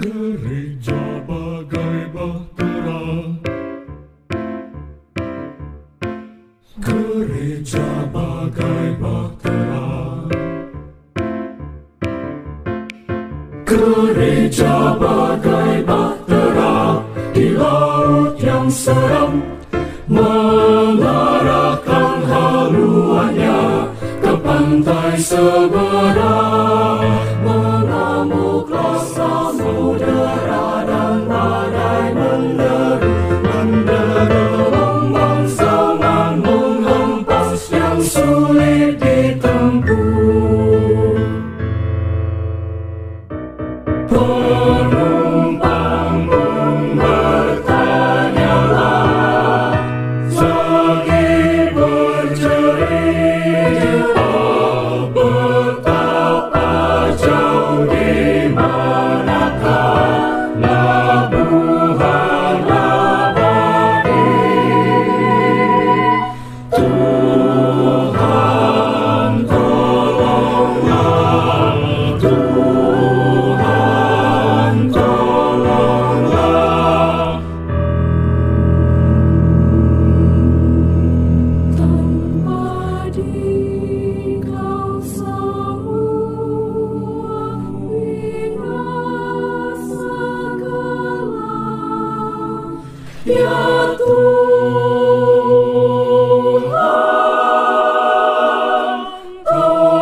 Gereja bagai bahtera, gereja bagai bahtera, gereja bagai bahtera di laut yang seram, mengarahkan haluannya ke pantai seberang. Mengamuklah samudera dan badai menderu, gelombang zaman menghempas yang sulit ditempuh. Penumpang pun bertanyalah, sagi bercerita betapa jauh di manakah labuhan abadi. Tuhan tolonglah, Tuhan tolonglah. Tanpa Dikau semua binasa segala, ya Tuhan tolonglah.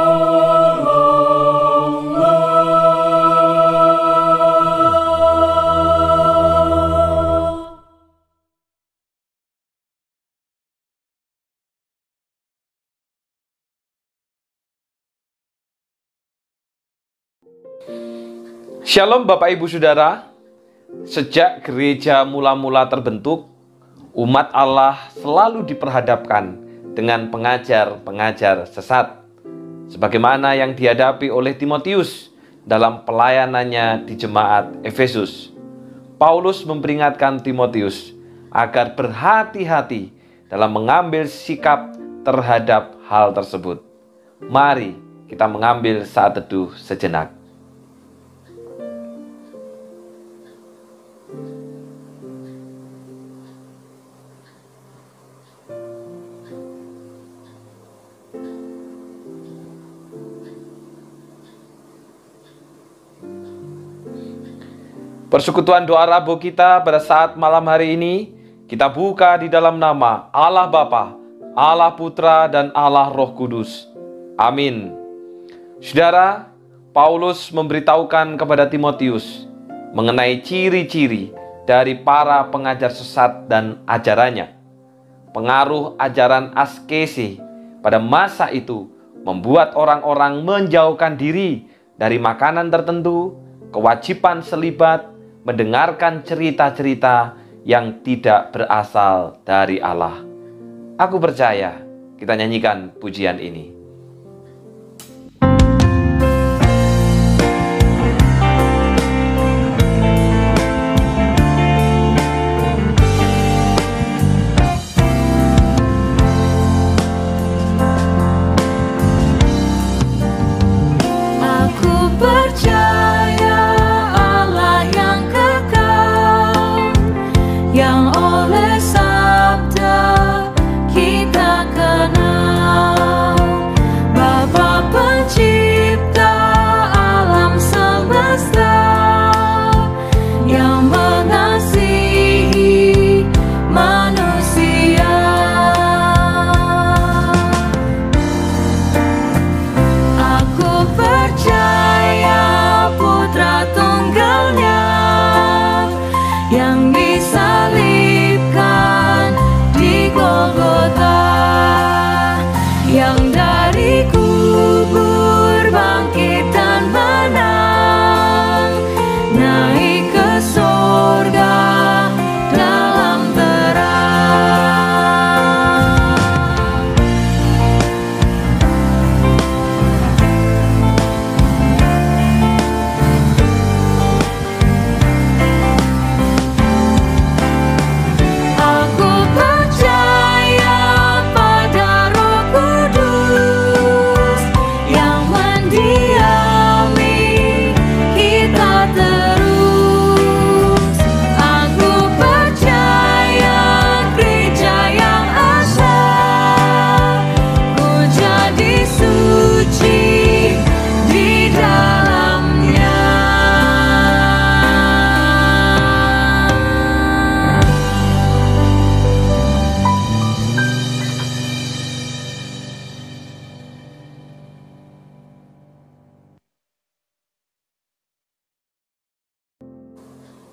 Shalom Bapak Ibu Saudara. Sejak gereja mula-mula terbentuk, umat Allah selalu diperhadapkan dengan pengajar-pengajar sesat, sebagaimana yang dihadapi oleh Timotius dalam pelayanannya di jemaat Efesus. Paulus memperingatkan Timotius agar berhati-hati dalam mengambil sikap terhadap hal tersebut. Mari kita mengambil saat teduh sejenak. Persekutuan doa Rabu kita pada saat malam hari ini, kita buka di dalam nama Allah Bapa, Allah Putra, dan Allah Roh Kudus. Amin. Saudara, Paulus memberitahukan kepada Timotius mengenai ciri-ciri dari para pengajar sesat dan ajarannya. Pengaruh ajaran askese pada masa itu membuat orang-orang menjauhkan diri dari makanan tertentu, kewajiban selibat, mendengarkan cerita-cerita yang tidak berasal dari Allah. Aku percaya. Kita nyanyikan pujian ini.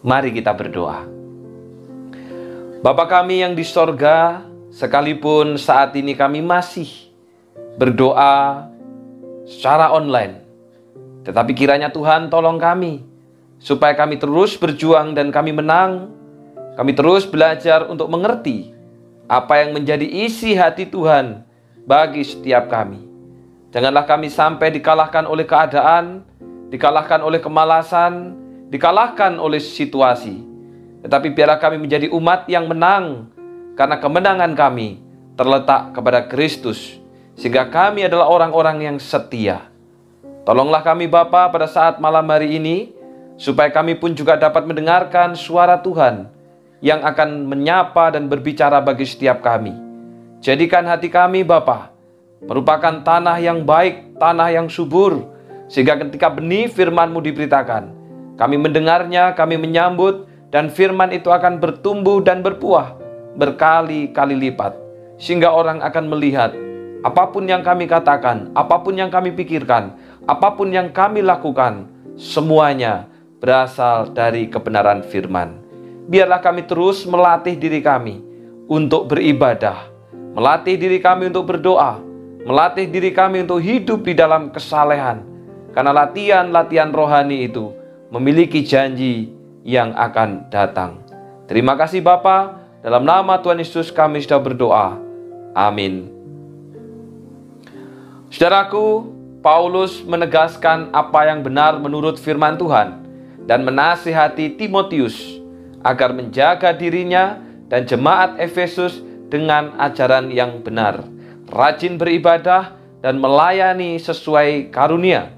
Mari kita berdoa. Bapa kami yang di sorga, sekalipun saat ini kami masih berdoa secara online, tetapi kiranya Tuhan tolong kami, supaya kami terus berjuang dan kami menang. Kami terus belajar untuk mengerti apa yang menjadi isi hati Tuhan bagi setiap kami. Janganlah kami sampai dikalahkan oleh keadaan, dikalahkan oleh kemalasan, dikalahkan oleh situasi. Tetapi biarlah kami menjadi umat yang menang, karena kemenangan kami terletak kepada Kristus, sehingga kami adalah orang-orang yang setia. Tolonglah kami Bapa pada saat malam hari ini, supaya kami pun juga dapat mendengarkan suara Tuhan yang akan menyapa dan berbicara bagi setiap kami. Jadikan hati kami Bapa merupakan tanah yang baik, tanah yang subur, sehingga ketika benih firman-Mu diberitakan, kami mendengarnya, kami menyambut, dan firman itu akan bertumbuh dan berbuah berkali-kali lipat. Sehingga orang akan melihat apapun yang kami katakan, apapun yang kami pikirkan, apapun yang kami lakukan, semuanya berasal dari kebenaran firman. Biarlah kami terus melatih diri kami untuk beribadah, melatih diri kami untuk berdoa, melatih diri kami untuk hidup di dalam kesalehan. Karena latihan-latihan rohani itu memiliki janji yang akan datang. Terima kasih Bapa, dalam nama Tuhan Yesus kami sudah berdoa. Amin. Saudaraku, Paulus menegaskan apa yang benar menurut firman Tuhan dan menasihati Timotius agar menjaga dirinya dan jemaat Efesus dengan ajaran yang benar, rajin beribadah dan melayani sesuai karunia,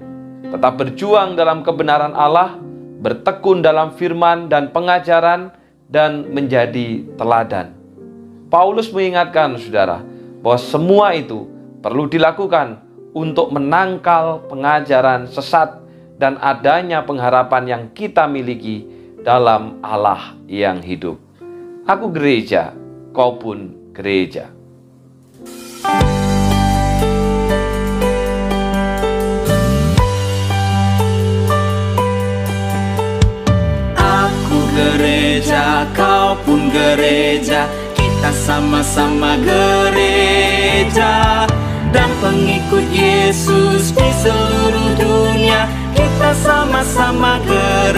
tetap berjuang dalam kebenaran Allah, bertekun dalam firman dan pengajaran, dan menjadi teladan. Paulus mengingatkan saudara bahwa semua itu perlu dilakukan untuk menangkal pengajaran sesat dan adanya pengharapan yang kita miliki dalam Allah yang hidup. Aku gereja, kau pun gereja. Gereja, kau pun gereja, kita sama-sama gereja, dan pengikut Yesus di seluruh dunia, kita sama-sama gereja.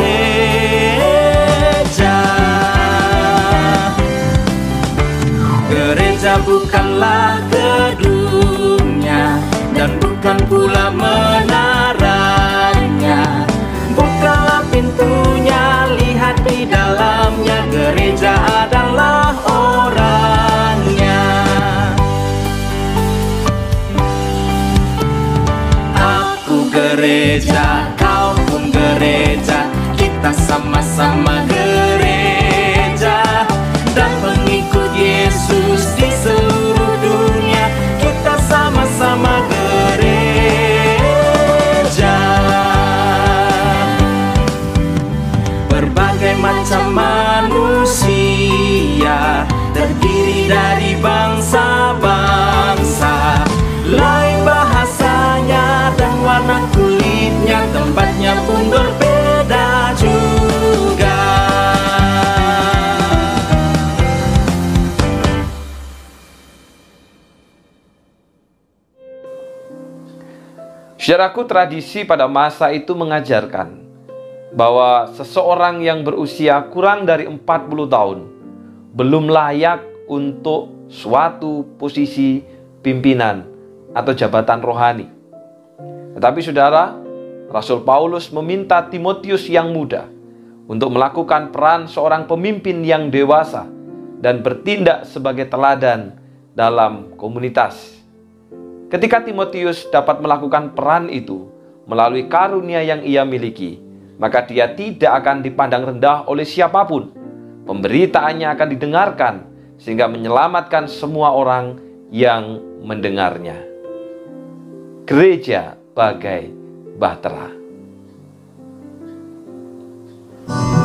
gereja, kau pun gereja, kita sama-sama gereja. Dan pengikut Yesus di seluruh dunia, kita sama-sama gereja. Berbagai macam manusia, terdiri dari bangsa-bangsa, lain bahasanya dan warna kulitnya, tempatnya pun berbeda juga. Saudaraku, tradisi pada masa itu mengajarkan bahwa seseorang yang berusia kurang dari 40 tahun belum layak untuk suatu posisi pimpinan atau jabatan rohani. Tetapi saudara, Rasul Paulus meminta Timotius yang muda untuk melakukan peran seorang pemimpin yang dewasa dan bertindak sebagai teladan dalam komunitas. Ketika Timotius dapat melakukan peran itu melalui karunia yang ia miliki, maka dia tidak akan dipandang rendah oleh siapapun. Pemberitaannya akan didengarkan sehingga menyelamatkan semua orang yang mendengarnya. Gereja bagai bahtera. Segera menempuh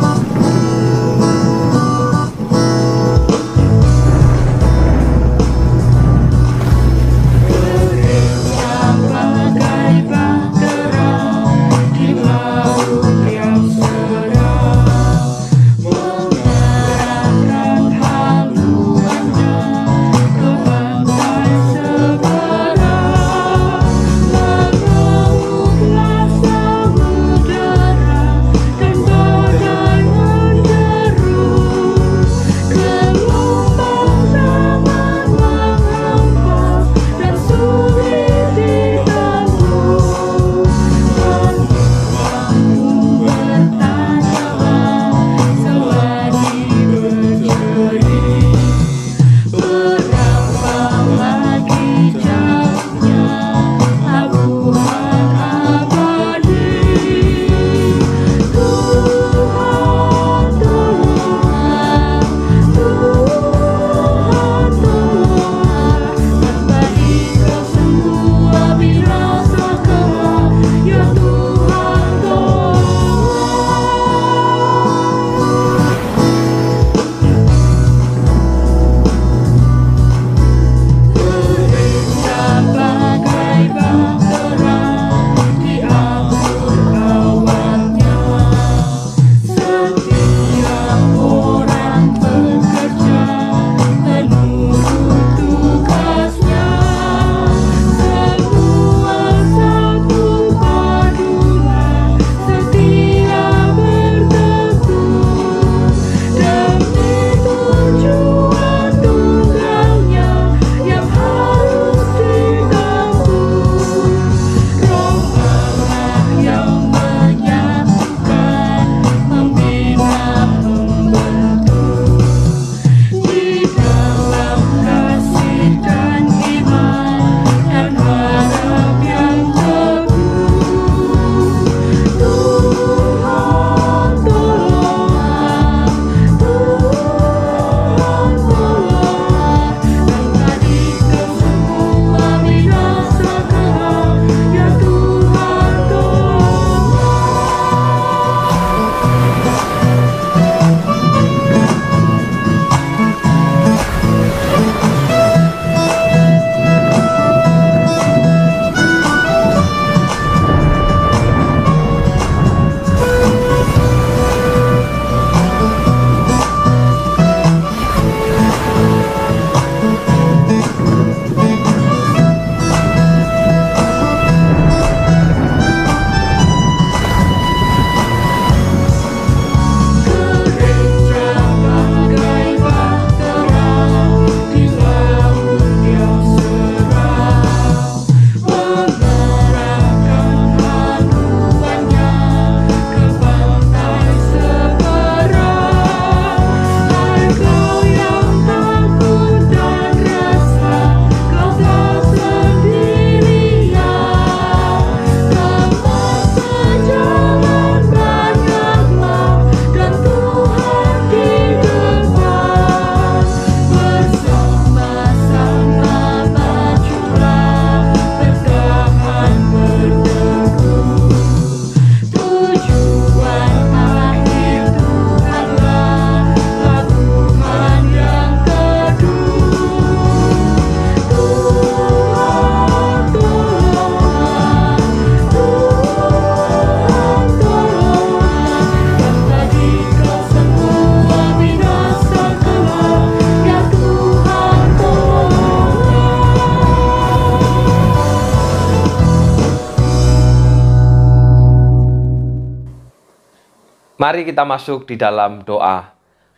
Mari kita masuk di dalam doa.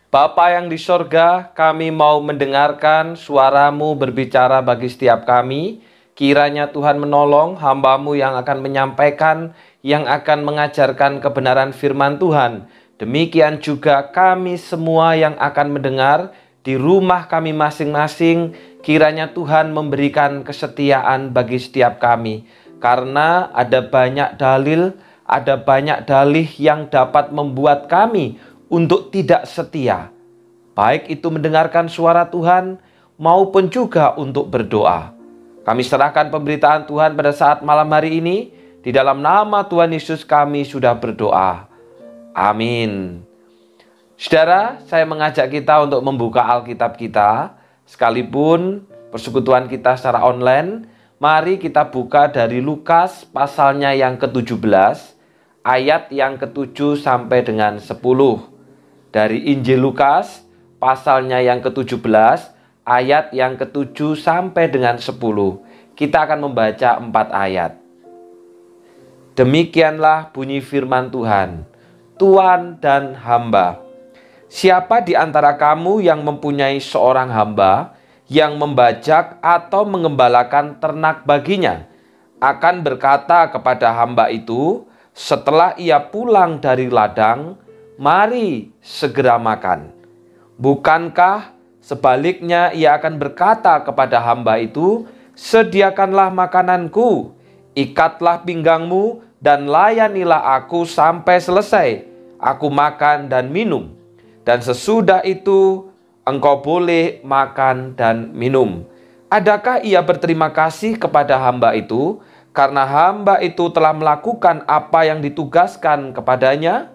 Bapa yang di sorga, kami mau mendengarkan suara-Mu berbicara bagi setiap kami. Kiranya Tuhan menolong hamba-Mu yang akan menyampaikan, yang akan mengajarkan kebenaran firman Tuhan. Demikian juga kami semua yang akan mendengar di rumah kami masing-masing. Kiranya Tuhan memberikan kesetiaan bagi setiap kami. Karena ada banyak dalil, ada banyak dalih yang dapat membuat kami untuk tidak setia, baik itu mendengarkan suara Tuhan maupun juga untuk berdoa. Kami serahkan pemberitaan Tuhan pada saat malam hari ini. Di dalam nama Tuhan Yesus kami sudah berdoa. Amin. Saudara, saya mengajak kita untuk membuka Alkitab kita. Sekalipun persekutuan kita secara online, mari kita buka dari Lukas pasalnya yang ke-17, ayat yang ke-7 sampai dengan 10. Dari Injil Lukas, pasalnya yang ke-17, ayat yang ke-7 sampai dengan 10. Kita akan membaca 4 ayat. Demikianlah bunyi firman Tuhan, tuan dan hamba. Siapa di antara kamu yang mempunyai seorang hamba yang membajak atau mengembalakan ternak baginya, akan berkata kepada hamba itu setelah ia pulang dari ladang, mari segera makan. Bukankah sebaliknya ia akan berkata kepada hamba itu, sediakanlah makananku, ikatlah pinggangmu, dan layanilah aku sampai selesai. Aku makan dan minum, dan sesudah itu engkau boleh makan dan minum. Adakah ia berterima kasih kepada hamba itu, karena hamba itu telah melakukan apa yang ditugaskan kepadanya?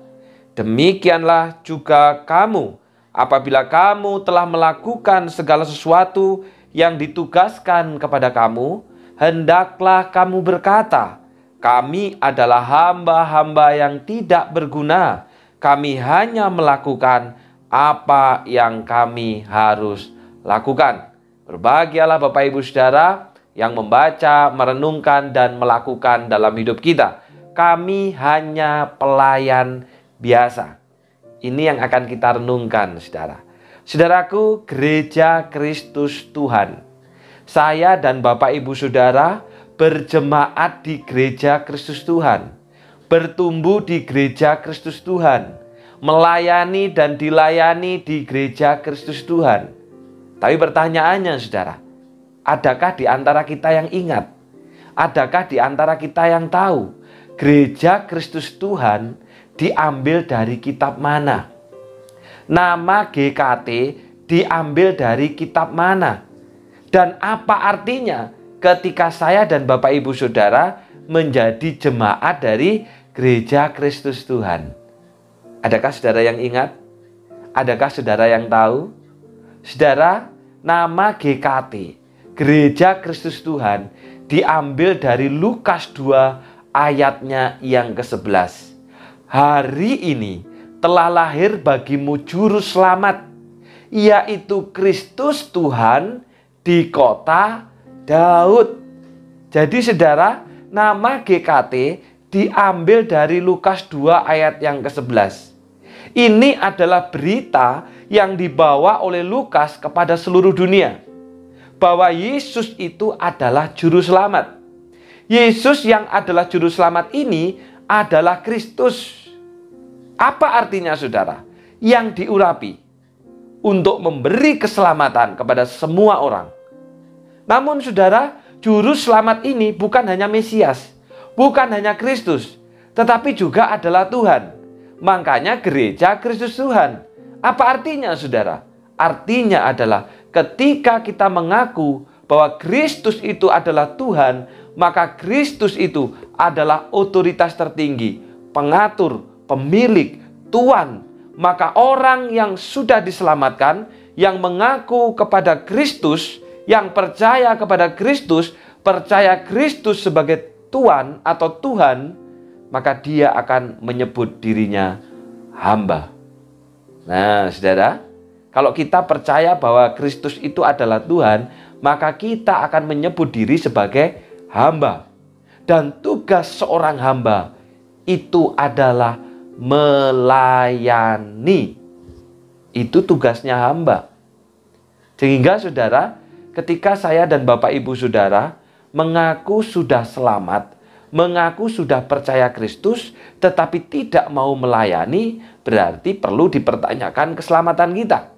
Demikianlah juga kamu, apabila kamu telah melakukan segala sesuatu yang ditugaskan kepada kamu, hendaklah kamu berkata, kami adalah hamba-hamba yang tidak berguna. Kami hanya melakukan apa yang kami harus lakukan. Berbahagialah Bapak Ibu Saudara yang membaca, merenungkan, dan melakukan dalam hidup kita. Kami hanya pelayan biasa. Ini yang akan kita renungkan, saudara. Saudaraku, gereja Kristus Tuhan. Saya dan Bapak Ibu Saudara berjemaat di gereja Kristus Tuhan. Bertumbuh di gereja Kristus Tuhan. Melayani dan dilayani di gereja Kristus Tuhan. Tapi pertanyaannya, saudara, adakah di antara kita yang ingat? Adakah di antara kita yang tahu gereja Kristus Tuhan diambil dari kitab mana? Nama GKT diambil dari kitab mana? Dan apa artinya ketika saya dan Bapak Ibu Saudara menjadi jemaat dari gereja Kristus Tuhan? Adakah saudara yang ingat? Adakah saudara yang tahu? Saudara, nama GKT, Gereja Kristus Tuhan, diambil dari Lukas 2 ayatnya yang ke-11. Hari ini telah lahir bagimu juru selamat, yaitu Kristus Tuhan di kota Daud. Jadi saudara, nama GKT diambil dari Lukas 2 ayat yang ke-11. Ini adalah berita yang dibawa oleh Lukas kepada seluruh dunia, bahwa Yesus itu adalah juru selamat. Yesus yang adalah juru selamat ini adalah Kristus. Apa artinya saudara? Yang diurapi untuk memberi keselamatan kepada semua orang. Namun saudara, juru selamat ini bukan hanya Mesias, bukan hanya Kristus, tetapi juga adalah Tuhan. Makanya gereja Kristus Tuhan. Apa artinya saudara? Artinya adalah ketika kita mengaku bahwa Kristus itu adalah Tuhan, maka Kristus itu adalah otoritas tertinggi, pengatur, pemilik, Tuhan. Maka orang yang sudah diselamatkan, yang mengaku kepada Kristus, yang percaya kepada Kristus, percaya Kristus sebagai Tuhan atau Tuhan, maka dia akan menyebut dirinya hamba. Nah, saudara, kalau kita percaya bahwa Kristus itu adalah Tuhan, maka kita akan menyebut diri sebagai hamba. Dan tugas seorang hamba itu adalah melayani. Itu tugasnya hamba. Sehingga saudara, ketika saya dan Bapak Ibu saudara mengaku sudah selamat, mengaku sudah percaya Kristus, tetapi tidak mau melayani, berarti perlu dipertanyakan keselamatan kita.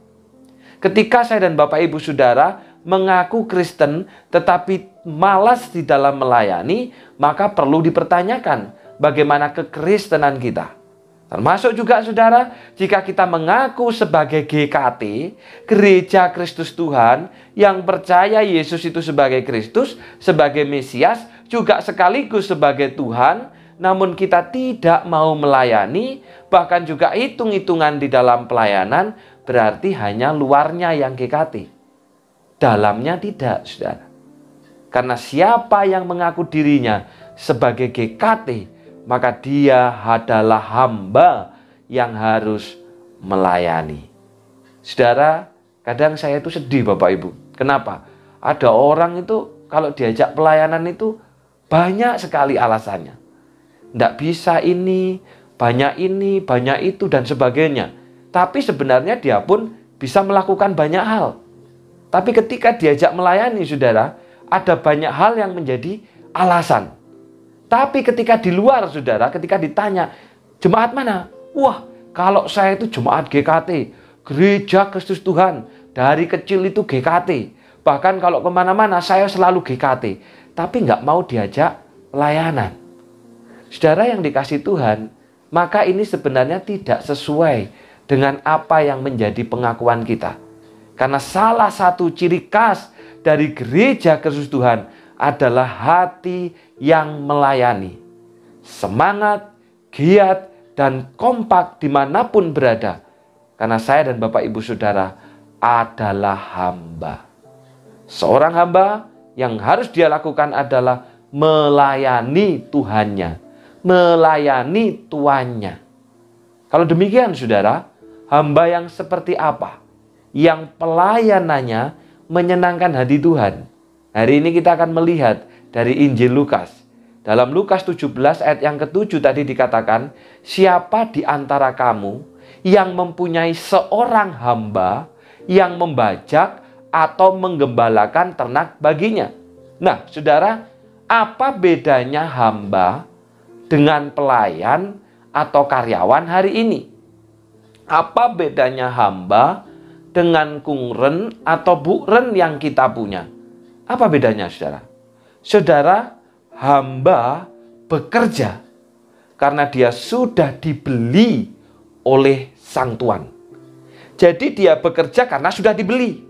Ketika saya dan Bapak Ibu saudara mengaku Kristen, tetapi malas di dalam melayani, maka perlu dipertanyakan bagaimana kekristenan kita. Termasuk juga saudara, jika kita mengaku sebagai GKT, Gereja Kristus Tuhan, yang percaya Yesus itu sebagai Kristus, sebagai Mesias, juga sekaligus sebagai Tuhan, namun kita tidak mau melayani, bahkan juga hitung-hitungan di dalam pelayanan, berarti hanya luarnya yang GKT. Dalamnya tidak, saudara. Karena siapa yang mengaku dirinya sebagai GKT, maka dia adalah hamba yang harus melayani. Saudara, kadang saya itu sedih Bapak Ibu. Kenapa? Ada orang itu kalau diajak pelayanan itu banyak sekali alasannya. Tidak bisa ini, banyak itu dan sebagainya. Tapi sebenarnya dia pun bisa melakukan banyak hal. Tapi ketika diajak melayani saudara, ada banyak hal yang menjadi alasan. Tapi ketika di luar saudara, ketika ditanya, jemaat mana? Wah, kalau saya itu jemaat GKT, Gereja Kristus Tuhan. Dari kecil itu GKT. Bahkan kalau kemana-mana saya selalu GKT. Tapi nggak mau diajak pelayanan. Saudara yang dikasih Tuhan, maka ini sebenarnya tidak sesuai dengan apa yang menjadi pengakuan kita. Karena salah satu ciri khas dari Gereja Kristus Tuhan adalah hati yang melayani. Semangat, giat, dan kompak dimanapun berada. Karena saya dan Bapak Ibu Saudara adalah hamba. Seorang hamba yang harus dia lakukan adalah melayani Tuhannya. Melayani tuannya. Kalau demikian saudara, hamba yang seperti apa? Yang pelayanannya menyenangkan hati Tuhan. Hari ini kita akan melihat dari Injil Lukas. Dalam Lukas 17 ayat yang ke-7 tadi dikatakan, siapa di antara kamu yang mempunyai seorang hamba yang membajak atau menggembalakan ternak baginya? Nah, saudara, apa bedanya hamba dengan pelayan atau karyawan hari ini? Apa bedanya hamba dengan kungren atau buren yang kita punya? Apa bedanya saudara? Saudara, hamba bekerja karena dia sudah dibeli oleh sang tuan. Jadi dia bekerja karena sudah dibeli.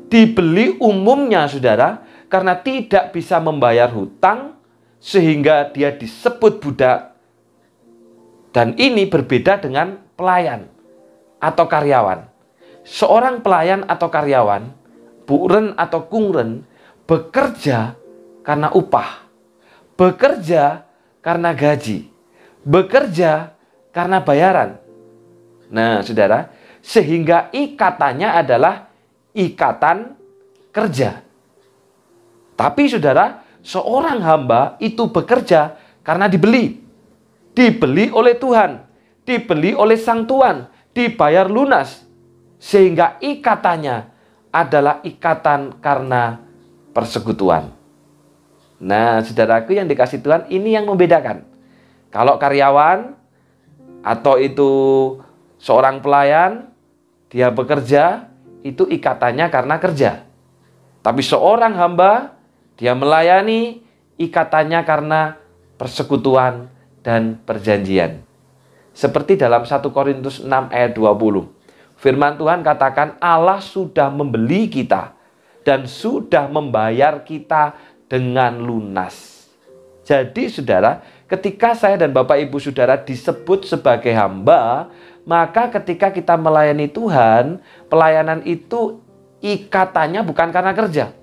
Dibeli umumnya saudara karena tidak bisa membayar hutang sehingga dia disebut budak. Dan ini berbeda dengan pelayan atau karyawan. Seorang pelayan atau karyawan, buren atau kungren, bekerja karena upah, bekerja karena gaji, bekerja karena bayaran. Nah, saudara, sehingga ikatannya adalah ikatan kerja. Tapi saudara, seorang hamba itu bekerja karena dibeli. Dibeli oleh Tuhan, dibeli oleh sang tuan, dibayar lunas. Sehingga ikatannya adalah ikatan karena persekutuan. Nah, saudaraku yang dikasih Tuhan, ini yang membedakan. Kalau karyawan atau itu seorang pelayan, dia bekerja, itu ikatannya karena kerja. Tapi seorang hamba, dia melayani, ikatannya karena persekutuan dan perjanjian. Seperti dalam 1 Korintus 6 ayat 20. Firman Tuhan katakan Allah sudah membeli kita dan sudah membayar kita dengan lunas. Jadi saudara, ketika saya dan Bapak Ibu Saudara disebut sebagai hamba, maka ketika kita melayani Tuhan, pelayanan itu ikatannya bukan karena kerja,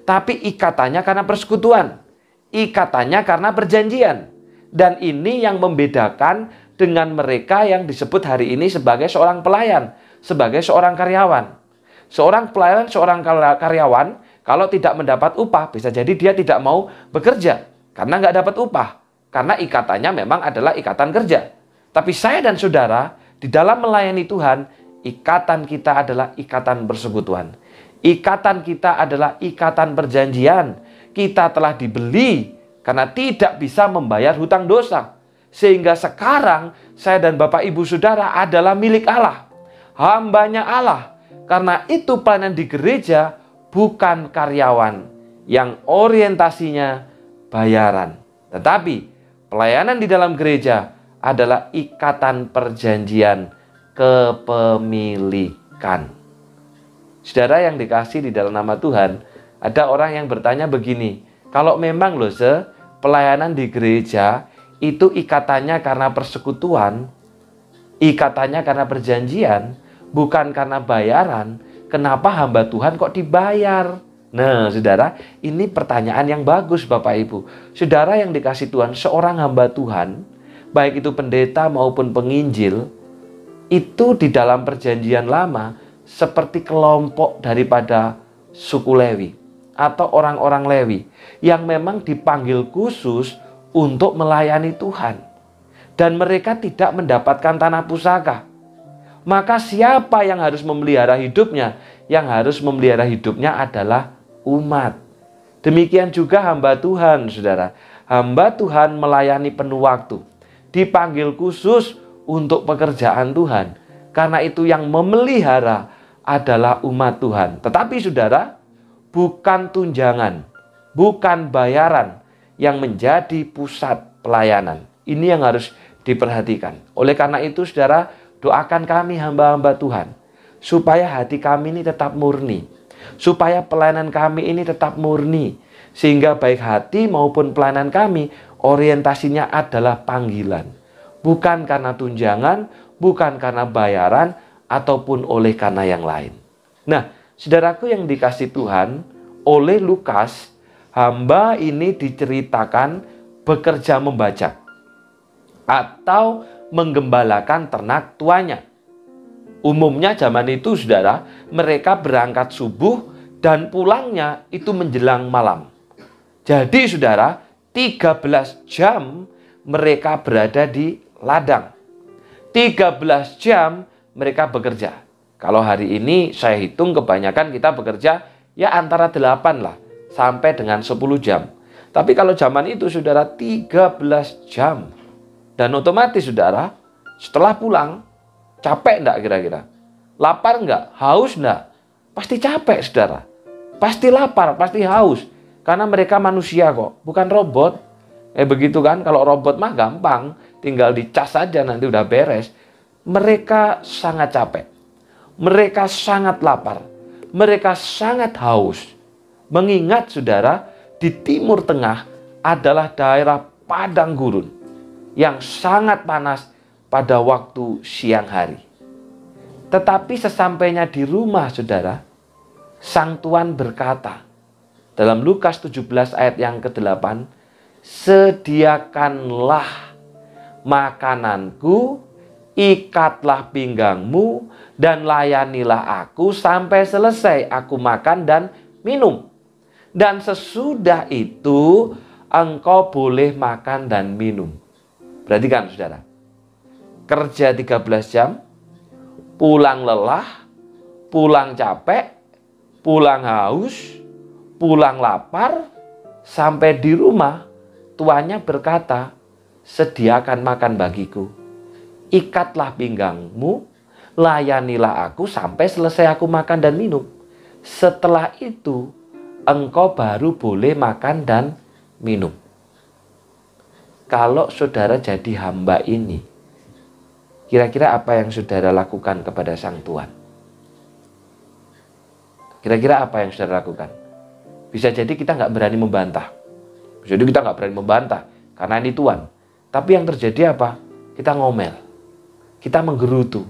tapi ikatannya karena persekutuan, ikatannya karena perjanjian. Dan ini yang membedakan dengan mereka yang disebut hari ini sebagai seorang pelayan, sebagai seorang karyawan. Seorang pelayan, seorang karyawan, kalau tidak mendapat upah, bisa jadi dia tidak mau bekerja karena nggak dapat upah. Karena ikatannya memang adalah ikatan kerja. Tapi saya dan saudara, di dalam melayani Tuhan, ikatan kita adalah ikatan persekutuan. Ikatan kita adalah ikatan perjanjian. Kita telah dibeli karena tidak bisa membayar hutang dosa. Sehingga sekarang saya dan Bapak Ibu Saudara adalah milik Allah. Hambanya Allah. Karena itu pelayanan di gereja bukan karyawan yang orientasinya bayaran. Tetapi pelayanan di dalam gereja adalah ikatan perjanjian kepemilikan. Saudara yang dikasih di dalam nama Tuhan, ada orang yang bertanya begini, kalau memang loh pelayanan di gereja itu ikatannya karena persekutuan, ikatannya karena perjanjian, bukan karena bayaran, kenapa hamba Tuhan kok dibayar? Nah, saudara, ini pertanyaan yang bagus Bapak Ibu. Saudara yang dikasih Tuhan, seorang hamba Tuhan, baik itu pendeta maupun penginjil, itu di dalam perjanjian lama seperti kelompok daripada suku Lewi atau orang-orang Lewi yang memang dipanggil khusus untuk melayani Tuhan. Dan mereka tidak mendapatkan tanah pusaka. Maka siapa yang harus memelihara hidupnya? Yang harus memelihara hidupnya adalah umat. Demikian juga hamba Tuhan, saudara. Hamba Tuhan melayani penuh waktu. Dipanggil khusus untuk pekerjaan Tuhan. Karena itu yang memelihara adalah umat Tuhan. Tetapi saudara, bukan tunjangan, bukan bayaran yang menjadi pusat pelayanan. Ini yang harus diperhatikan. Oleh karena itu saudara, doakan kami hamba-hamba Tuhan, supaya hati kami ini tetap murni. Supaya pelayanan kami ini tetap murni. Sehingga baik hati maupun pelayanan kami, orientasinya adalah panggilan. Bukan karena tunjangan, bukan karena bayaran, ataupun oleh karena yang lain. Nah, saudaraku yang dikasih Tuhan, oleh Lukas, hamba ini diceritakan bekerja membajak atau menggembalakan ternak tuanya. Umumnya zaman itu, saudara, mereka berangkat subuh dan pulangnya itu menjelang malam. Jadi, saudara, 13 jam mereka berada di ladang. 13 jam mereka bekerja. Kalau hari ini saya hitung kebanyakan kita bekerja ya antara 8 lah sampai dengan 10 jam. Tapi kalau zaman itu saudara 13 jam. Dan otomatis saudara setelah pulang capek enggak kira-kira? Lapar enggak? Haus enggak? Pasti capek saudara. Pasti lapar, pasti haus. Karena mereka manusia kok, bukan robot. Begitu kan, kalau robot mah gampang. Tinggal dicas saja nanti udah beres. Mereka sangat capek. Mereka sangat lapar. Mereka sangat haus. Mengingat saudara, di Timur Tengah adalah daerah padang gurun yang sangat panas pada waktu siang hari. Tetapi sesampainya di rumah saudara, sang tuan berkata dalam Lukas 17 ayat yang ke-8, sediakanlah makananku, ikatlah pinggangmu, dan layanilah aku sampai selesai aku makan dan minum. Dan sesudah itu engkau boleh makan dan minum. Perhatikan saudara, kerja 13 jam, pulang lelah, pulang capek, pulang haus, pulang lapar, sampai di rumah tuannya berkata, sediakan makan bagiku, ikatlah pinggangmu, layanilah aku sampai selesai aku makan dan minum. Setelah itu engkau baru boleh makan dan minum. Kalau saudara jadi hamba ini, kira-kira apa yang saudara lakukan kepada sang tuan? Kira-kira apa yang saudara lakukan? Bisa jadi kita nggak berani membantah. Bisa jadi kita nggak berani membantah karena ini tuan. Tapi yang terjadi apa? Kita ngomel. Kita menggerutu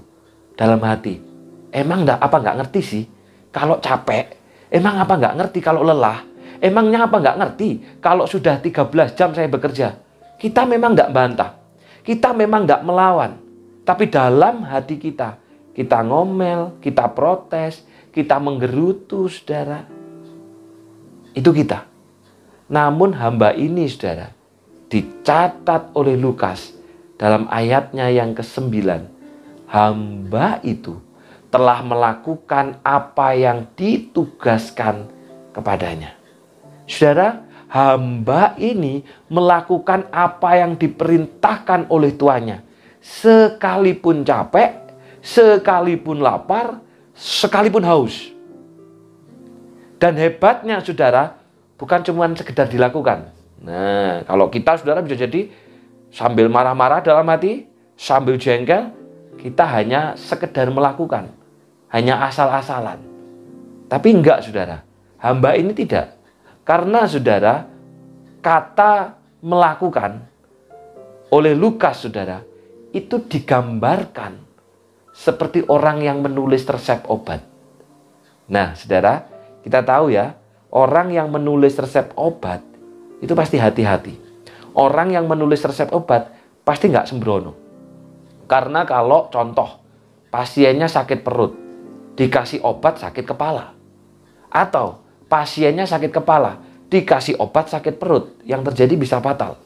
dalam hati. Emang nggak ngerti sih kalau capek? Emang apa nggak ngerti kalau lelah? Emangnya apa nggak ngerti kalau sudah 13 jam saya bekerja? Kita memang nggak bantah. Kita memang nggak melawan. Tapi dalam hati kita ngomel, kita protes, kita menggerutu, saudara. Itu kita. Namun hamba ini, saudara, dicatat oleh Lukas dalam ayatnya yang ke-9, hamba itu telah melakukan apa yang ditugaskan kepadanya. Saudara, hamba ini melakukan apa yang diperintahkan oleh tuannya. Sekalipun capek, sekalipun lapar, sekalipun haus. Dan hebatnya saudara, bukan cuma sekedar dilakukan. Nah, kalau kita saudara bisa jadi sambil marah-marah dalam hati, sambil jengkel, kita hanya sekedar melakukan. Hanya asal-asalan. Tapi enggak saudara, hamba ini tidak. Karena saudara, kata melakukan oleh Lukas saudara, itu digambarkan seperti orang yang menulis resep obat. Nah saudara, kita tahu ya, orang yang menulis resep obat itu pasti hati-hati. Orang yang menulis resep obat pasti nggak sembrono. Karena kalau contoh, pasiennya sakit perut, dikasih obat sakit kepala. Atau pasiennya sakit kepala, dikasih obat sakit perut, yang terjadi bisa fatal.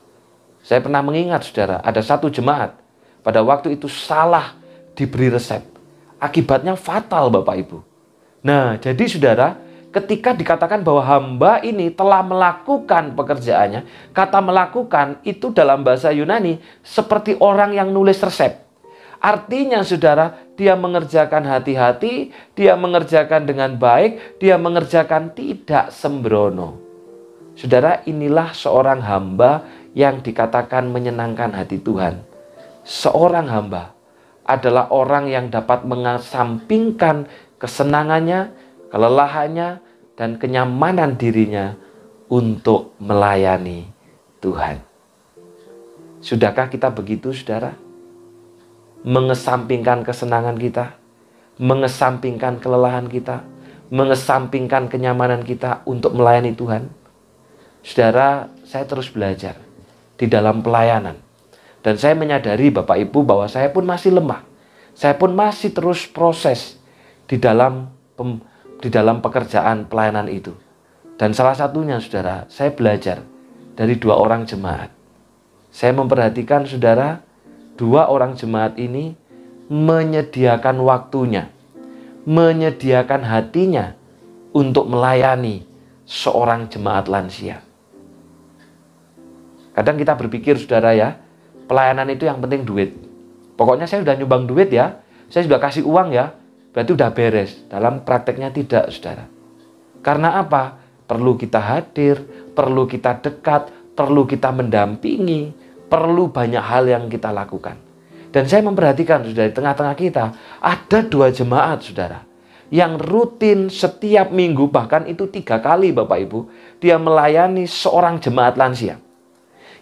Saya pernah mengingat saudara, ada satu jemaat, pada waktu itu salah diberi resep. Akibatnya fatal Bapak Ibu. Nah, jadi saudara, ketika dikatakan bahwa hamba ini telah melakukan pekerjaannya, kata melakukan itu dalam bahasa Yunani seperti orang yang nulis resep. Artinya saudara, dia mengerjakan hati-hati, dia mengerjakan dengan baik, dia mengerjakan tidak sembrono. Saudara, inilah seorang hamba yang dikatakan menyenangkan hati Tuhan. Seorang hamba adalah orang yang dapat mengesampingkan kesenangannya, kelelahannya, dan kenyamanan dirinya untuk melayani Tuhan. Sudahkah kita begitu saudara? Mengesampingkan kesenangan kita, mengesampingkan kelelahan kita, mengesampingkan kenyamanan kita untuk melayani Tuhan. Saudara, saya terus belajar di dalam pelayanan. Dan saya menyadari Bapak Ibu bahwa saya pun masih lemah. Saya pun masih terus proses di dalam pekerjaan pelayanan itu. Dan salah satunya saudara, saya belajar dari 2 orang jemaat. Saya memperhatikan saudara, 2 orang jemaat ini menyediakan waktunya, menyediakan hatinya untuk melayani seorang jemaat lansia. Kadang kita berpikir saudara ya, pelayanan itu yang penting duit. Pokoknya saya sudah nyumbang duit ya, saya sudah kasih uang ya, berarti udah beres. Dalam prakteknya tidak saudara. Karena apa? Perlu kita hadir, perlu kita dekat, perlu kita mendampingi, perlu banyak hal yang kita lakukan. Dan saya memperhatikan saudara, di tengah-tengah kita ada 2 jemaat saudara, yang rutin setiap minggu, bahkan itu 3 kali Bapak Ibu, dia melayani seorang jemaat lansia.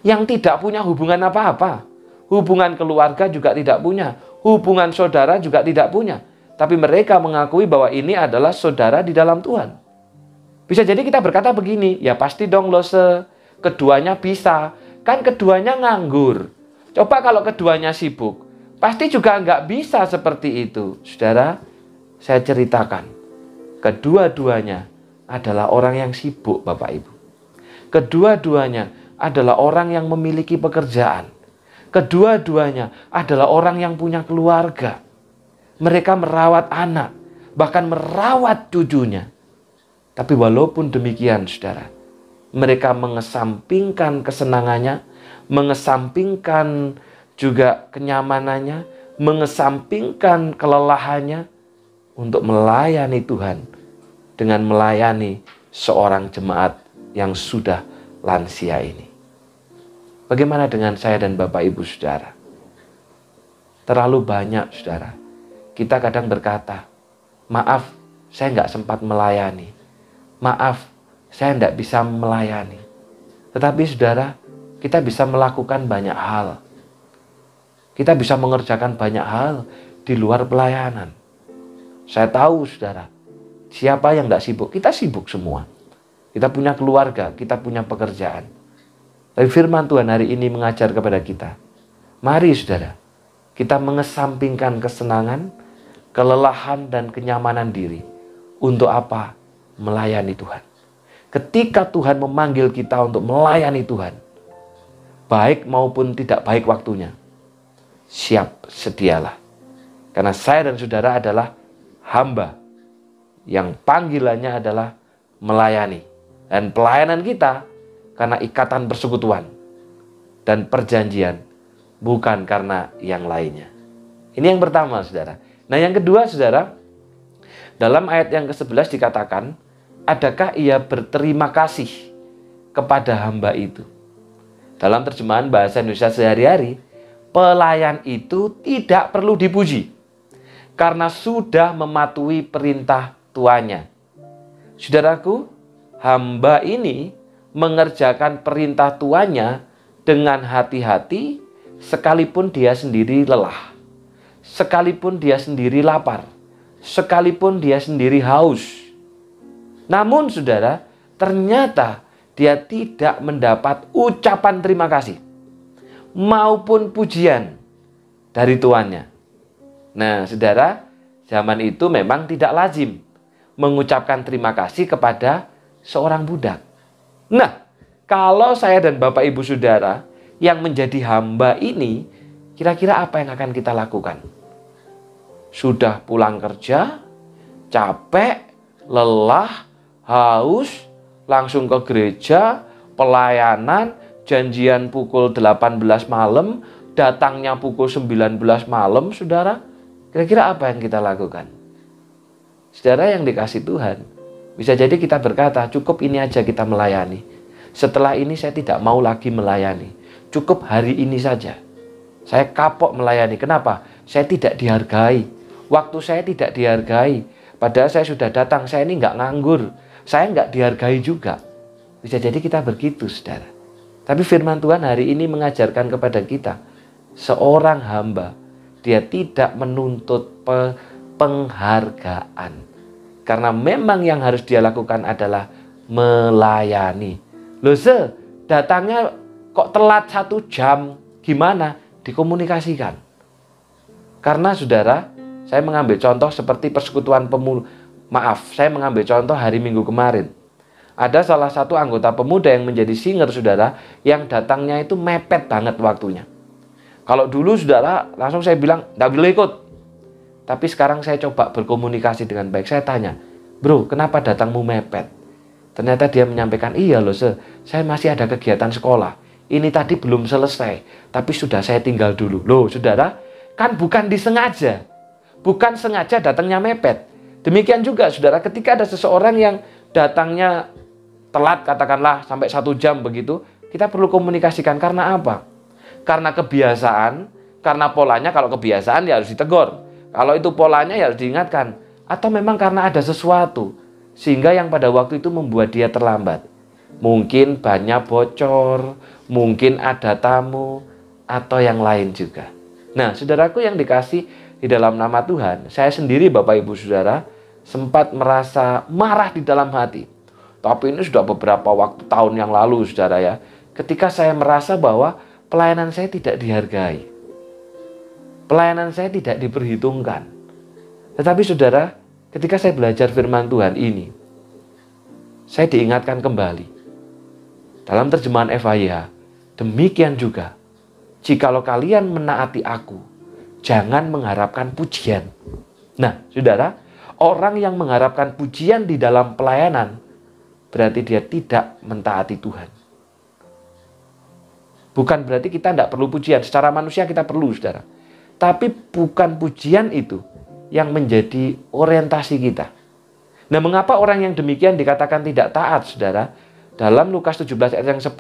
Yang tidak punya hubungan apa-apa. Hubungan keluarga juga tidak punya. Hubungan saudara juga tidak punya. Tapi mereka mengakui bahwa ini adalah saudara di dalam Tuhan. Bisa jadi kita berkata begini, ya pasti dong Lose, keduanya bisa. Kan keduanya nganggur. Coba kalau keduanya sibuk, pasti juga nggak bisa seperti itu. Saudara, saya ceritakan. Kedua-duanya adalah orang yang sibuk Bapak Ibu. Kedua-duanya adalah orang yang memiliki pekerjaan. Kedua-duanya adalah orang yang punya keluarga. Mereka merawat anak, bahkan merawat cucunya. Tapi walaupun demikian saudara, mereka mengesampingkan kesenangannya, mengesampingkan juga kenyamanannya, mengesampingkan kelelahannya untuk melayani Tuhan dengan melayani seorang jemaat yang sudah lansia ini. Bagaimana dengan saya dan Bapak Ibu saudara? Terlalu banyak saudara, kita kadang berkata, maaf saya nggak sempat melayani. Maaf saya tidak bisa melayani. Tetapi saudara, kita bisa melakukan banyak hal. Kita bisa mengerjakan banyak hal di luar pelayanan. Saya tahu saudara, siapa yang tidak sibuk? Kita sibuk semua. Kita punya keluarga, kita punya pekerjaan. Tapi firman Tuhan hari ini mengajar kepada kita. Mari saudara, kita mengesampingkan kesenangan, kelelahan dan kenyamanan diri. Untuk apa? Melayani Tuhan. Ketika Tuhan memanggil kita untuk melayani Tuhan, baik maupun tidak baik waktunya, siap sedialah. Karena saya dan saudara adalah hamba yang panggilannya adalah melayani. Dan pelayanan kita karena ikatan persekutuan dan perjanjian, bukan karena yang lainnya. Ini yang pertama, saudara. Nah, yang kedua, saudara, dalam ayat yang ke-11 dikatakan, adakah ia berterima kasih kepada hamba itu? Dalam terjemahan bahasa Indonesia sehari-hari, pelayan itu tidak perlu dipuji karena sudah mematuhi perintah tuannya. Saudaraku, hamba ini mengerjakan perintah tuannya dengan hati-hati sekalipun dia sendiri lelah, sekalipun dia sendiri lapar, sekalipun dia sendiri haus. Namun saudara, ternyata dia tidak mendapat ucapan terima kasih maupun pujian dari tuannya. Nah, saudara, zaman itu memang tidak lazim mengucapkan terima kasih kepada seorang budak. Nah, kalau saya dan Bapak Ibu Saudara yang menjadi hamba ini, kira-kira apa yang akan kita lakukan? Sudah pulang kerja, capek, lelah, haus, langsung ke gereja, pelayanan, janjian pukul 18 malam, datangnya pukul 19 malam, saudara. Kira-kira apa yang kita lakukan? Saudara yang dikasih Tuhan, bisa jadi kita berkata, cukup ini aja kita melayani. Setelah ini saya tidak mau lagi melayani. Cukup hari ini saja. Saya kapok melayani. Kenapa? Saya tidak dihargai. Waktu saya tidak dihargai. Padahal saya sudah datang, saya ini nggak nganggur. Saya nggak dihargai juga. Bisa jadi kita begitu, saudara. Tapi firman Tuhan hari ini mengajarkan kepada kita, seorang hamba, dia tidak menuntut penghargaan. Karena memang yang harus dia lakukan adalah melayani. Loh, datangnya kok telat 1 jam, gimana? Dikomunikasikan. Karena saudara, saya mengambil contoh seperti persekutuan saya mengambil contoh hari Minggu kemarin. Ada salah satu anggota pemuda yang menjadi singer, saudara, yang datangnya itu mepet banget waktunya. Kalau dulu, saudara, langsung saya bilang, nggak boleh ikut. Tapi sekarang saya coba berkomunikasi dengan baik. Saya tanya, bro, kenapa datangmu mepet? Ternyata dia menyampaikan, iya loh, saya masih ada kegiatan sekolah. Ini tadi belum selesai, tapi sudah saya tinggal dulu. Loh, saudara, kan bukan disengaja. Bukan sengaja datangnya mepet. Demikian juga, saudara, ketika ada seseorang yang datangnya telat, katakanlah sampai 1 jam begitu, kita perlu komunikasikan. Karena apa? Karena kebiasaan, karena polanya. Kalau kebiasaan ya harus ditegur. Kalau itu polanya ya harus diingatkan. Atau memang karena ada sesuatu sehingga yang pada waktu itu membuat dia terlambat. Mungkin banyak bocor, mungkin ada tamu, atau yang lain juga. Nah, saudaraku yang dikasih di dalam nama Tuhan, saya sendiri Bapak Ibu Saudara sempat merasa marah di dalam hati. Tapi ini sudah beberapa tahun yang lalu, saudara ya. Ketika saya merasa bahwa pelayanan saya tidak dihargai. Pelayanan saya tidak diperhitungkan. Tetapi saudara, ketika saya belajar firman Tuhan ini, saya diingatkan kembali. Dalam terjemahan FHIH, demikian juga, jikalau kalian menaati aku, jangan mengharapkan pujian. Nah, saudara, orang yang mengharapkan pujian di dalam pelayanan, berarti dia tidak mentaati Tuhan. Bukan berarti kita tidak perlu pujian. Secara manusia kita perlu, saudara. Tapi bukan pujian itu yang menjadi orientasi kita. Nah, mengapa orang yang demikian dikatakan tidak taat, saudara? Dalam Lukas 17 ayat yang 10,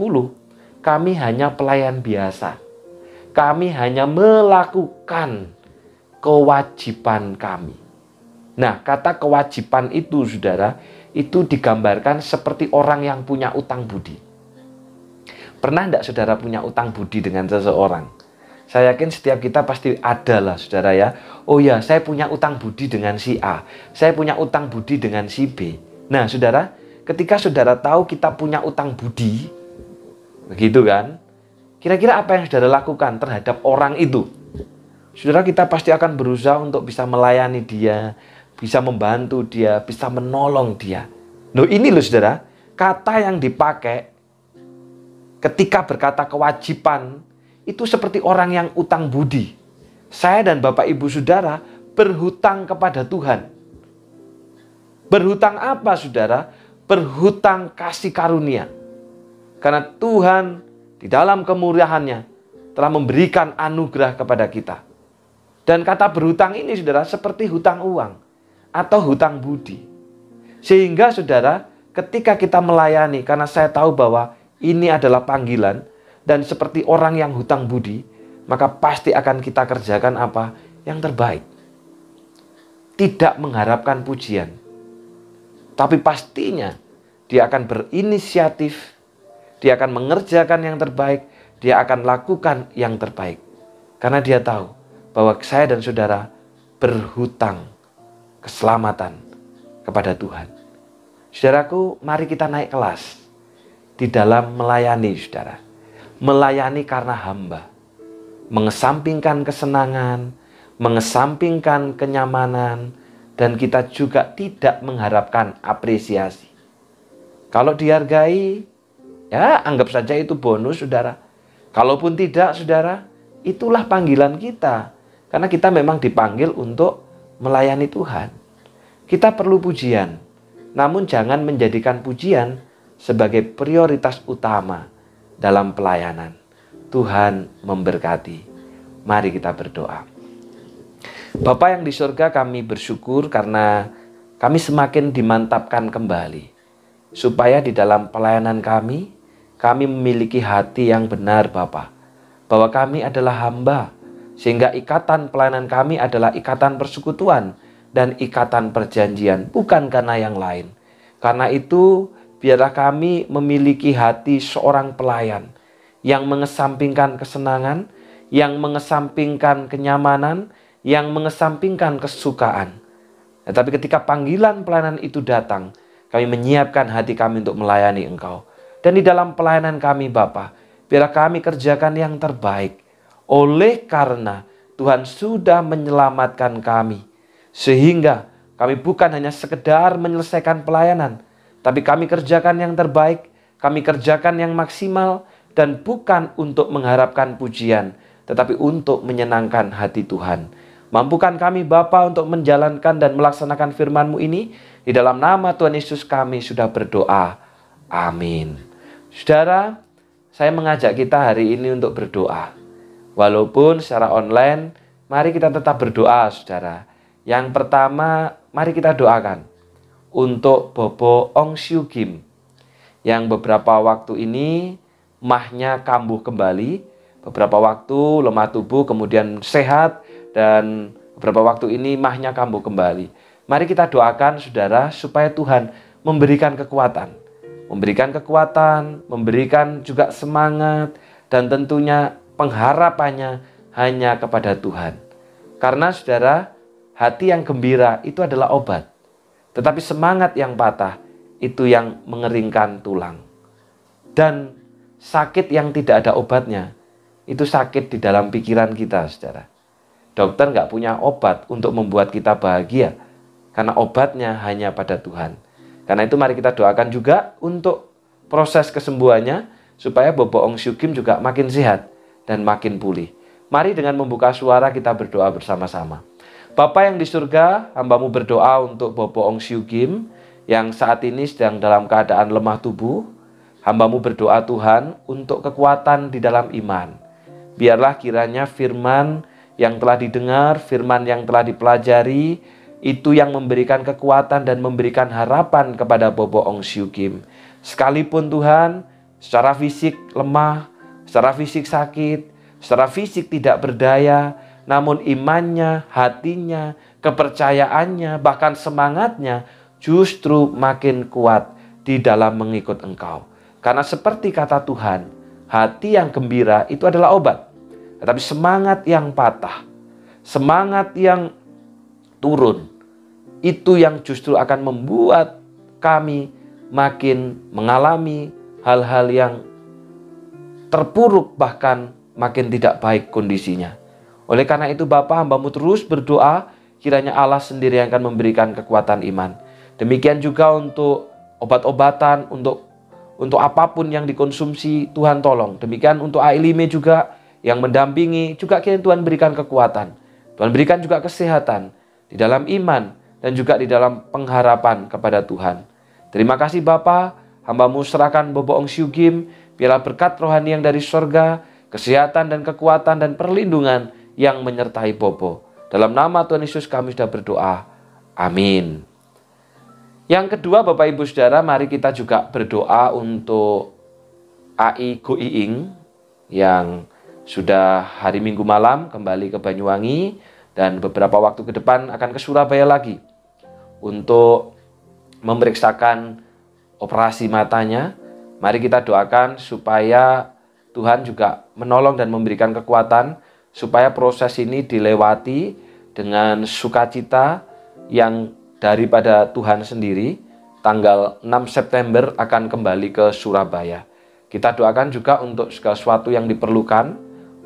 kami hanya pelayan biasa. Kami hanya melakukan kewajiban kami. Nah, kata kewajiban itu, saudara, itu digambarkan seperti orang yang punya utang budi. Pernah tidak saudara punya utang budi dengan seseorang? Saya yakin setiap kita pasti ada lah, saudara ya. Oh ya, saya punya utang budi dengan si A. Saya punya utang budi dengan si B. Nah, saudara, ketika saudara tahu kita punya utang budi, begitu kan? Kira-kira apa yang saudara lakukan terhadap orang itu? Saudara, kita pasti akan berusaha untuk bisa melayani dia, bisa membantu dia, bisa menolong dia. Loh, ini loh saudara, kata yang dipakai ketika berkata kewajiban, itu seperti orang yang utang budi. Saya dan Bapak Ibu Saudara berhutang kepada Tuhan. Berhutang apa saudara? Berhutang kasih karunia. Karena Tuhan di dalam kemurahannya telah memberikan anugerah kepada kita. Dan kata berhutang ini saudara seperti hutang uang atau hutang budi. Sehingga saudara ketika kita melayani, karena saya tahu bahwa ini adalah panggilan dan seperti orang yang hutang budi, maka pasti akan kita kerjakan apa? Yang terbaik. Tidak mengharapkan pujian. Tapi pastinya dia akan berinisiatif, dia akan mengerjakan yang terbaik, dia akan lakukan yang terbaik. Karena dia tahu bahwa saya dan saudara berhutang keselamatan kepada Tuhan. Saudaraku, mari kita naik kelas di dalam melayani saudara. Melayani karena hamba. Mengesampingkan kesenangan, mengesampingkan kenyamanan, dan kita juga tidak mengharapkan apresiasi. Kalau dihargai, ya anggap saja itu bonus saudara. Kalaupun tidak saudara, itulah panggilan kita. Karena kita memang dipanggil untuk melayani Tuhan. Kita perlu pujian, namun jangan menjadikan pujian sebagai prioritas utama dalam pelayanan. Tuhan memberkati. Mari kita berdoa. Bapa yang di surga, kami bersyukur karena kami semakin dimantapkan kembali. Supaya di dalam pelayanan kami memiliki hati yang benar Bapa. Bahwa kami adalah hamba, sehingga ikatan pelayanan kami adalah ikatan persekutuan dan ikatan perjanjian, bukan karena yang lain. Karena itu, biarlah kami memiliki hati seorang pelayan yang mengesampingkan kesenangan, yang mengesampingkan kenyamanan, yang mengesampingkan kesukaan. Tapi ketika panggilan pelayanan itu datang, kami menyiapkan hati kami untuk melayani Engkau. Dan di dalam pelayanan kami Bapa, biarlah kami kerjakan yang terbaik. Oleh karena Tuhan sudah menyelamatkan kami. Sehingga kami bukan hanya sekedar menyelesaikan pelayanan, tapi kami kerjakan yang terbaik, kami kerjakan yang maksimal, dan bukan untuk mengharapkan pujian, tetapi untuk menyenangkan hati Tuhan. Mampukan kami Bapa untuk menjalankan dan melaksanakan firman-Mu ini. Di dalam nama Tuhan Yesus kami sudah berdoa. Amin. Saudara, saya mengajak kita hari ini untuk berdoa. Walaupun secara online, mari kita tetap berdoa saudara. Yang pertama, mari kita doakan untuk Bobo Ong Siu Kim yang beberapa waktu ini mahnya kambuh kembali. Beberapa waktu lemah tubuh kemudian sehat, dan beberapa waktu ini mahnya kambuh kembali. Mari kita doakan saudara supaya Tuhan memberikan kekuatan. Memberikan juga semangat, dan tentunya pengharapannya hanya kepada Tuhan. Karena saudara, hati yang gembira itu adalah obat. Tetapi semangat yang patah itu yang mengeringkan tulang. Dan sakit yang tidak ada obatnya, itu sakit di dalam pikiran kita, saudara. Dokter nggak punya obat untuk membuat kita bahagia, karena obatnya hanya pada Tuhan. Karena itu mari kita doakan juga untuk proses kesembuhannya, supaya Bobo Ong Siu Kim juga makin sehat dan makin pulih. Mari dengan membuka suara kita berdoa bersama-sama. Bapa yang di surga, hamba-Mu berdoa untuk Bobo Ong Siu Kim yang saat ini sedang dalam keadaan lemah tubuh. Hamba-Mu berdoa Tuhan untuk kekuatan di dalam iman. Biarlah kiranya firman yang telah didengar, firman yang telah dipelajari, itu yang memberikan kekuatan dan memberikan harapan kepada Bobo Ong Siu Kim. Sekalipun Tuhan, secara fisik lemah, secara fisik sakit, secara fisik tidak berdaya, namun imannya, hatinya, kepercayaannya, bahkan semangatnya justru makin kuat di dalam mengikut Engkau. Karena seperti kata Tuhan, hati yang gembira itu adalah obat. Tetapi semangat yang patah, semangat yang turun, itu yang justru akan membuat kami makin mengalami hal-hal yang terpuruk, bahkan makin tidak baik kondisinya. Oleh karena itu Bapa, hamba-Mu terus berdoa, kiranya Allah sendiri yang akan memberikan kekuatan iman. Demikian juga untuk obat-obatan, untuk apapun yang dikonsumsi, Tuhan tolong. Demikian untuk Ailime juga yang mendampingi, juga kiranya Tuhan berikan kekuatan. Tuhan berikan juga kesehatan di dalam iman dan juga di dalam pengharapan kepada Tuhan. Terima kasih Bapa, hamba-Mu serahkan Bobo Ong Siu Kim, biarlah berkat rohani yang dari sorga, kesehatan dan kekuatan dan perlindungan yang menyertai Bobo. Dalam nama Tuhan Yesus kami sudah berdoa. Amin. Yang kedua Bapak Ibu Saudara, mari kita juga berdoa untuk AI Go Iing yang sudah hari Minggu malam kembali ke Banyuwangi dan beberapa waktu ke depan akan ke Surabaya lagi untuk memeriksakan operasi matanya. Mari kita doakan supaya Tuhan juga menolong dan memberikan kekuatan supaya proses ini dilewati dengan sukacita yang daripada Tuhan sendiri. Tanggal 6 September akan kembali ke Surabaya. Kita doakan juga untuk segala sesuatu yang diperlukan,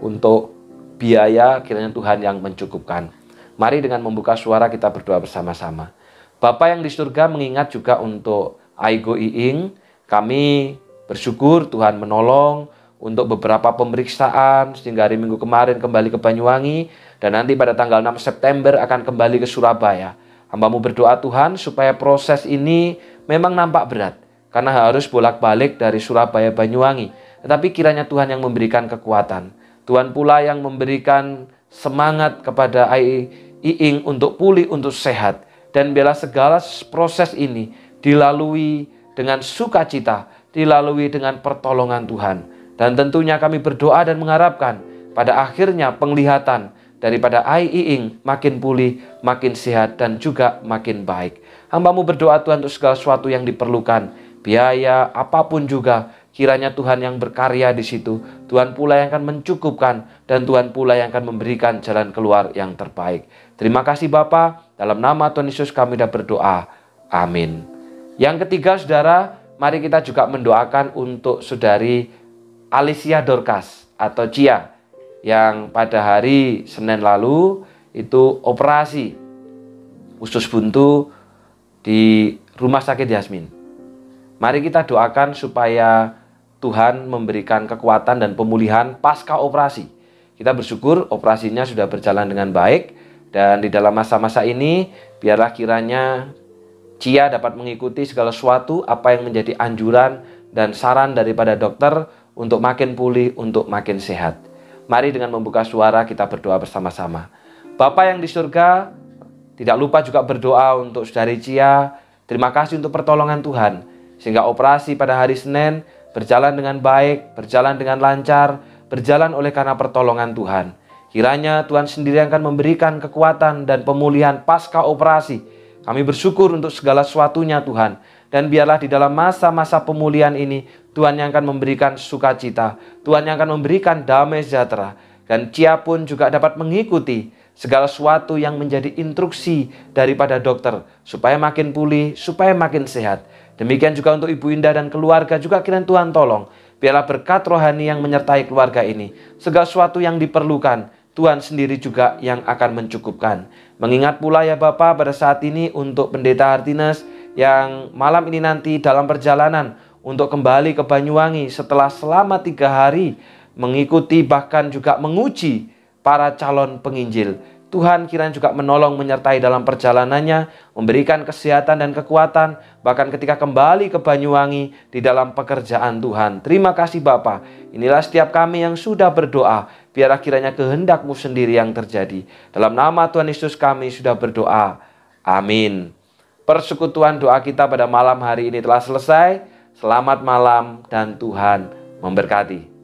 untuk biaya kiranya Tuhan yang mencukupkan. Mari dengan membuka suara kita berdoa bersama-sama. Bapa yang di surga, mengingat juga untuk AI Go Iing, kami bersyukur Tuhan menolong untuk beberapa pemeriksaan sehingga hari Minggu kemarin kembali ke Banyuwangi dan nanti pada tanggal 6 September akan kembali ke Surabaya. Hamba-Mu berdoa Tuhan supaya proses ini memang nampak berat karena harus bolak-balik dari Surabaya Banyuwangi. Tetapi kiranya Tuhan yang memberikan kekuatan. Tuhan pula yang memberikan semangat kepada AI Iing untuk pulih, untuk sehat. Dan biarlah segala proses ini dilalui dengan sukacita, dilalui dengan pertolongan Tuhan. Dan tentunya kami berdoa dan mengharapkan pada akhirnya penglihatan daripada AI Iing makin pulih, makin sehat, dan juga makin baik. Hamba-Mu berdoa Tuhan untuk segala sesuatu yang diperlukan. Biaya apapun juga, kiranya Tuhan yang berkarya di situ. Tuhan pula yang akan mencukupkan dan Tuhan pula yang akan memberikan jalan keluar yang terbaik. Terima kasih Bapa, dalam nama Tuhan Yesus kami sudah berdoa. Amin. Yang ketiga Saudara, mari kita juga mendoakan untuk Saudari Alicia Dorcas atau Cia yang pada hari Senin lalu itu operasi usus buntu di Rumah Sakit Yasmin. Mari kita doakan supaya Tuhan memberikan kekuatan dan pemulihan pasca operasi. Kita bersyukur operasinya sudah berjalan dengan baik. Dan di dalam masa-masa ini biarlah kiranya Cia dapat mengikuti segala sesuatu apa yang menjadi anjuran dan saran daripada dokter untuk makin pulih, untuk makin sehat. Mari dengan membuka suara kita berdoa bersama-sama. Bapa yang di surga, tidak lupa juga berdoa untuk Saudari Cia. Terima kasih untuk pertolongan Tuhan. Sehingga operasi pada hari Senin berjalan dengan baik, berjalan dengan lancar, berjalan oleh karena pertolongan Tuhan. Kiranya Tuhan sendiri akan memberikan kekuatan dan pemulihan pasca operasi. Kami bersyukur untuk segala sesuatunya Tuhan. Dan biarlah di dalam masa-masa pemulihan ini, Tuhan yang akan memberikan sukacita. Tuhan yang akan memberikan damai sejahtera. Dan Cia pun juga dapat mengikuti segala sesuatu yang menjadi instruksi daripada dokter. Supaya makin pulih, supaya makin sehat. Demikian juga untuk Ibu Indah dan keluarga juga kiranya Tuhan tolong. Biarlah berkat rohani yang menyertai keluarga ini. Segala sesuatu yang diperlukan, Tuhan sendiri juga yang akan mencukupkan. Mengingat pula ya Bapak pada saat ini untuk Pendeta Hartines yang malam ini nanti dalam perjalanan untuk kembali ke Banyuwangi setelah selama 3 hari mengikuti bahkan juga menguji para calon penginjil. Tuhan kiranya juga menolong menyertai dalam perjalanannya, memberikan kesehatan dan kekuatan, bahkan ketika kembali ke Banyuwangi di dalam pekerjaan Tuhan. Terima kasih Bapa. Inilah setiap kami yang sudah berdoa, biarlah kiranya kehendak-Mu sendiri yang terjadi. Dalam nama Tuhan Yesus kami sudah berdoa. Amin. Persekutuan doa kita pada malam hari ini telah selesai. Selamat malam dan Tuhan memberkati.